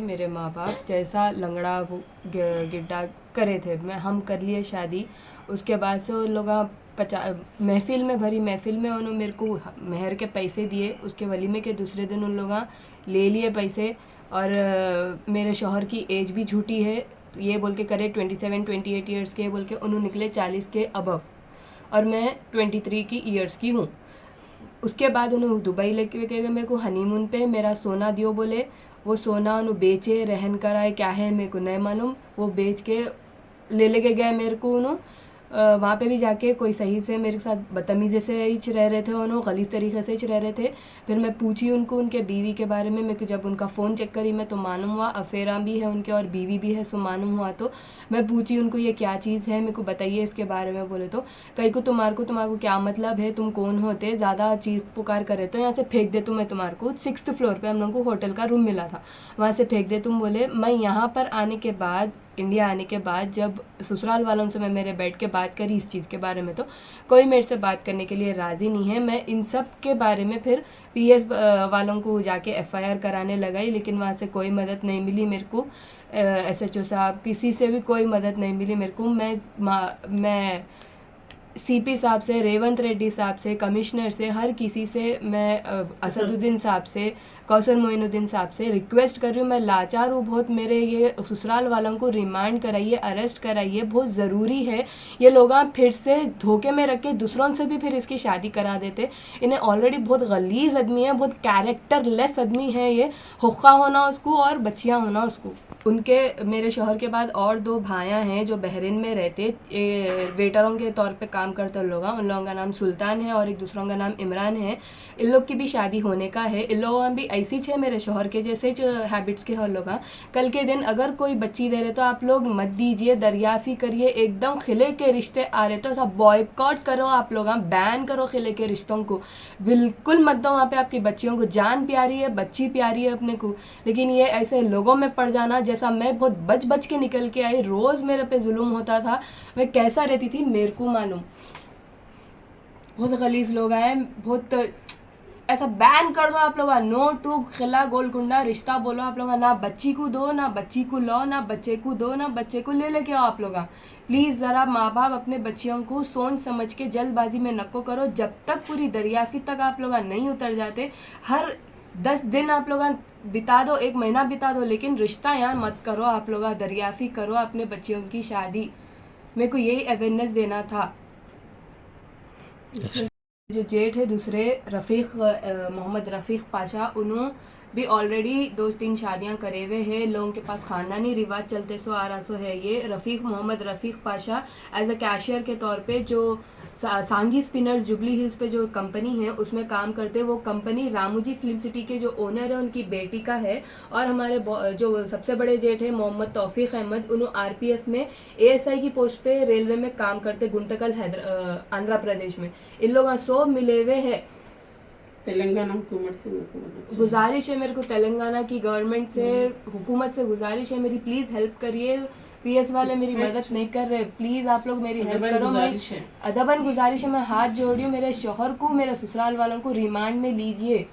मेरे माँ बाप जैसा लंगड़ा गिड्डा करे थे, हम कर लिए शादी। उसके बाद से उन लोग महफ़िल में भरी महफ़िल में उन्होंने मेरे को मेहर के पैसे दिए। उसके वलीमे के दूसरे दिन उन लोग ले लिए पैसे। और मेरे शौहर की एज भी झूठी है, ये बोल के करे 27-28 ईयर्स के बोल के, उन्होंने निकले 40 के अबव, और मैं 23 की ईयर्स की हूँ। उसके बाद उन्होंने दुबई लेके गए मेरे को हनीमून पे। मेरा सोना दियो बोले, वो सोना उन्होंने बेचे, रहन कराए, क्या है मेरे को नहीं मालूम। वो बेच के ले लेके गए मेरे को उन्होंने। वहाँ पे भी जाके कोई सही से मेरे साथ बदतमीज़ी से ही रह रहे थे, उन्होंने गलीज़ तरीके से ही रह रहे थे। फिर मैं पूछी उनको उनके बीवी के बारे में। मेरे को जब उनका फ़ोन चेक करी मैं तो मालूम हुआ अफेरा भी है उनके और बीवी भी है, सो मालूम हुआ। तो मैं पूछी उनको ये क्या चीज़ है, मेरे को बताइए इसके बारे में। बोले तो कहीं को तुम्हारे को क्या मतलब है, तुम कौन होते, ज़्यादा चीख पुकार करे तो यहाँ से फेंक दे तुम्हें। तुम्हारे को 6th फ्लोर पे हम लोगों को होटल का रूम मिला था, वहाँ से फेंक दे तुम। बोले मैं यहाँ पर आने के बाद, इंडिया आने के बाद, जब ससुराल वालों से मैं मेरे बैठ के बात करी इस चीज़ के बारे में, तो कोई मेरे से बात करने के लिए राज़ी नहीं है। मैं इन सब के बारे में फिर PS वालों को जाके FIR कराने लगाई, लेकिन वहाँ से कोई मदद नहीं मिली मेरे को। SHO साहब किसी से भी कोई मदद नहीं मिली मेरे को। मैं CP साहब से, रेवंत रेड्डी साहब से, कमिश्नर से, हर किसी से, मैं असदुद्दीन साहब से, कौसर मोइनुद्दीन साहब से रिक्वेस्ट कर रही हूँ। मैं लाचार हूँ बहुत, मेरे ये ससुराल वालों को रिमांड कराइए, अरेस्ट कराइए, बहुत ज़रूरी है। ये लोग फिर से धोखे में रख के दूसरों से भी फिर इसकी शादी करा देते। इन्हें ऑलरेडी बहुत गलीज़ आदमी है, बहुत कैरेक्टरलेस आदमी है ये। हुक्का होना उसको और बच्चियाँ होना उसको। उनके, मेरे शौहर के बाद और 2 भाइयाँ हैं जो बहरीन में रहते, वेटरों के तौर पे काम करते लोग। उन लोगों का नाम सुल्तान है और एक दूसरों का नाम इमरान है। इन लोग की भी शादी होने का है। इन लोगों भी ऐसी है मेरे शौहर के जैसे हैबिट्स के हैं लोग। कल के दिन अगर कोई बच्ची दे रहे तो आप लोग मत दीजिए, दरियाफ़ी करिए। एकदम खिले के रिश्ते आ रहे तो सब बॉयकॉट करो आप लोग, बैन करो खिले के रिश्तों को, बिल्कुल मत दो वहाँ पे आपकी बच्चियों को। जान प्यारी है, बच्ची प्यारी है अपने को, लेकिन ये ऐसे लोगों में पड़ जाना। जैसा मैं बहुत बच बच के निकल के आई, रोज़ मेरे पे जुल्म होता था, मैं कैसा रहती थी मेरे को मालूम। बहुत गलीज़ लोग आए, बहुत ऐसा बैन कर दो आप लोग। नो टू खिला गोलकुंडा रिश्ता बोलो आप लोग। ना बच्ची को दो, ना बच्ची को लो, ना बच्चे को दो, ना बच्चे को ले लेके आओ आप लोग। प्लीज़ ज़रा माँ बाप अपने बच्चियों को सोच समझ के, जल्दबाजी में नको करो। जब तक पूरी दरियाफ़ी तक आप लोग नहीं उतर जाते, हर 10 दिन आप लोग बिता दो, 1 महीना बिता दो, लेकिन रिश्ता यार मत करो आप लोग। दरियाफ़ी करो अपने बच्चियों की शादी। मेरे को यही अवेयरनेस देना था। जो जेठ है दूसरे, रफ़ीक मोहम्मद रफ़ीक पाशा, उन्होंने भी ऑलरेडी 2-3 शादियां करे हुए हैं। लोगों के पास ख़ानदानी रिवाज चलते सो आ रहा सो है। ये रफ़ीक मोहम्मद रफ़ीक पाशा एज अ कैशियर के तौर पे जो सांगी स्पिनर्स जुबली हिल्स पे जो कंपनी है उसमें काम करते। वो कंपनी रामूजी फिल्म सिटी के जो ओनर है उनकी बेटी का है। और हमारे जो सबसे बड़े जेठ है मोहम्मद तौफीक अहमद, उन्होंने RPF में ASI की पोस्ट पे रेलवे में काम करते, गुंटकल आंध्र प्रदेश में। इन लोग सब मिले हुए हैं। तेलंगाना हुकूमत से गुजारिश है मेरे को, तेलंगाना की गवर्नमेंट से, हुकूमत से गुजारिश है मेरी, प्लीज़ हेल्प करिए। PS वाले मेरी मदद नहीं कर रहे, प्लीज़ आप लोग मेरी हेल्प करो। मैं अदबन गुजारिश है, मैं हाथ जोड़ रही हूँ। मेरे शौहर को, मेरे ससुराल वालों को रिमांड में लीजिए।